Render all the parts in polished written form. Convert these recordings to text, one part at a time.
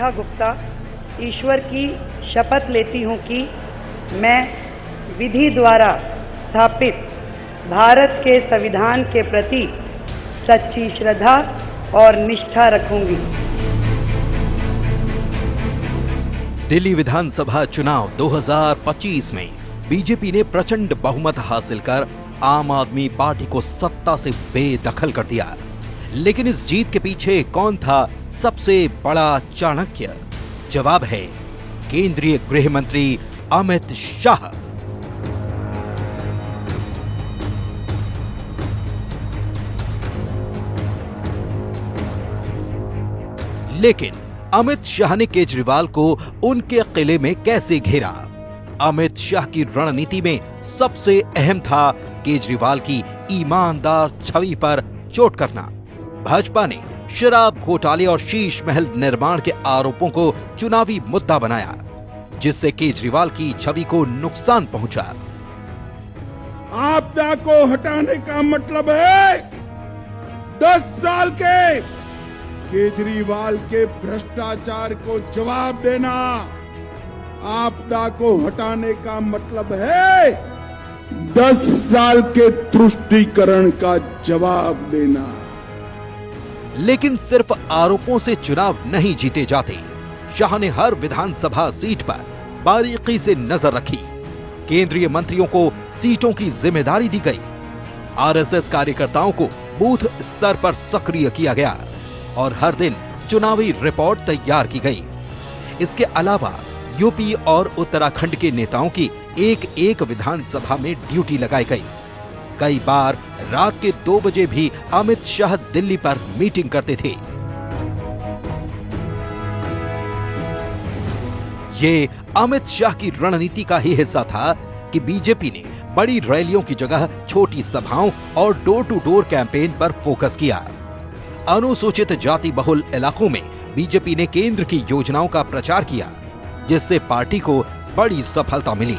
रेखा गुप्ता ईश्वर की शपथ लेती हूँ कि मैं विधि द्वारा स्थापित भारत के संविधान के प्रति सच्ची श्रद्धा और निष्ठा रखूंगी। दिल्ली विधानसभा चुनाव 2025 में बीजेपी ने प्रचंड बहुमत हासिल कर आम आदमी पार्टी को सत्ता से बेदखल कर दिया। लेकिन इस जीत के पीछे कौन था सबसे बड़ा चाणक्य? जवाब है केंद्रीय गृह मंत्री अमित शाह। लेकिन अमित शाह ने केजरीवाल को उनके किले में कैसे घेरा? अमित शाह की रणनीति में सबसे अहम था केजरीवाल की ईमानदार छवि पर चोट करना। भाजपा ने शराब घोटाले और शीश महल निर्माण के आरोपों को चुनावी मुद्दा बनाया, जिससे केजरीवाल की छवि को नुकसान पहुंचा। आपदा को हटाने का मतलब है 10 साल के केजरीवाल के भ्रष्टाचार को जवाब देना। आपदा को हटाने का मतलब है 10 साल के तुष्टीकरण का जवाब देना। लेकिन सिर्फ आरोपों से चुनाव नहीं जीते जाते। शाह ने हर विधानसभा सीट पर बारीकी से नजर रखी। केंद्रीय मंत्रियों को सीटों की जिम्मेदारी दी गई। आरएसएस कार्यकर्ताओं को बूथ स्तर पर सक्रिय किया गया और हर दिन चुनावी रिपोर्ट तैयार की गई। इसके अलावा यूपी और उत्तराखंड के नेताओं की एक विधानसभा में ड्यूटी लगाई गई। कई बार रात के 2 बजे भी अमित शाह दिल्ली पर मीटिंग करते थे। ये अमित शाह की रणनीति का ही हिस्सा था कि बीजेपी ने बड़ी रैलियों की जगह छोटी सभाओं और डोर टू डोर कैंपेन पर फोकस किया। अनुसूचित जाति बहुल इलाकों में बीजेपी ने केंद्र की योजनाओं का प्रचार किया, जिससे पार्टी को बड़ी सफलता मिली।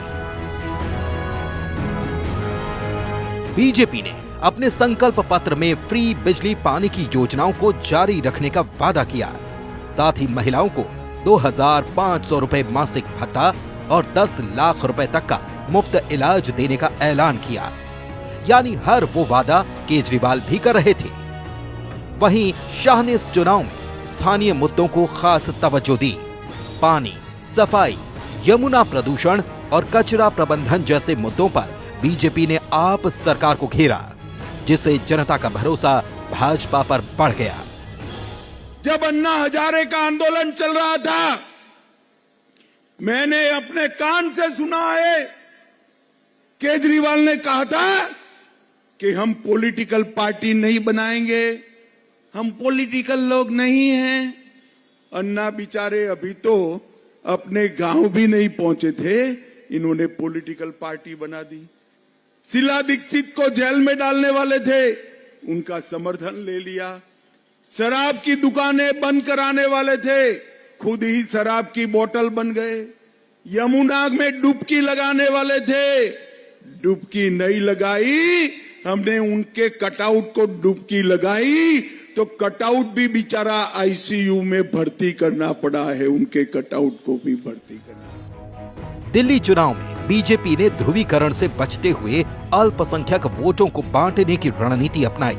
बीजेपी ने अपने संकल्प पत्र में फ्री बिजली पानी की योजनाओं को जारी रखने का वादा किया। साथ ही महिलाओं को 2,500 रुपए मासिक भत्ता और 10 लाख रुपए तक का मुफ्त इलाज देने का ऐलान किया। यानी हर वो वादा केजरीवाल भी कर रहे थे। वहीं शाह ने इस चुनाव में स्थानीय मुद्दों को खास तवज्जो दी। पानी, सफाई, यमुना प्रदूषण और कचरा प्रबंधन जैसे मुद्दों पर बीजेपी ने आप सरकार को घेरा, जिससे जनता का भरोसा भाजपा पर बढ़ गया। जब अन्ना हजारे का आंदोलन चल रहा था, मैंने अपने कान से सुना है केजरीवाल ने कहा था कि हम पॉलिटिकल पार्टी नहीं बनाएंगे, हम पॉलिटिकल लोग नहीं हैं। अन्ना बेचारे अभी तो अपने गांव भी नहीं पहुंचे थे, इन्होंने पॉलिटिकल पार्टी बना दी। शीला दीक्षित को जेल में डालने वाले थे, उनका समर्थन ले लिया। शराब की दुकानें बंद कराने वाले थे, खुद ही शराब की बोतल बन गए। यमुना में डुबकी लगाने वाले थे, डुबकी नहीं लगाई, हमने उनके कटआउट को डुबकी लगाई तो कटआउट भी बेचारा आईसीयू में भर्ती करना पड़ा है, उनके कटआउट को भी भर्ती करना। दिल्ली चुनाव में बीजेपी ने ध्रुवीकरण से बचते हुए अल्पसंख्यक वोटों को बांटने की रणनीति अपनाई।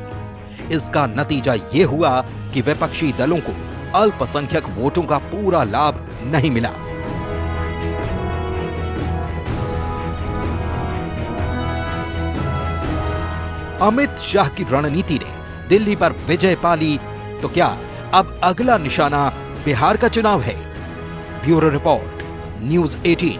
इसका नतीजा ये हुआ कि विपक्षी दलों को अल्पसंख्यक वोटों का पूरा लाभ नहीं मिला। अमित शाह की रणनीति ने दिल्ली पर विजय पाली, तो क्या अब अगला निशाना बिहार का चुनाव है? Bureau report, news 18।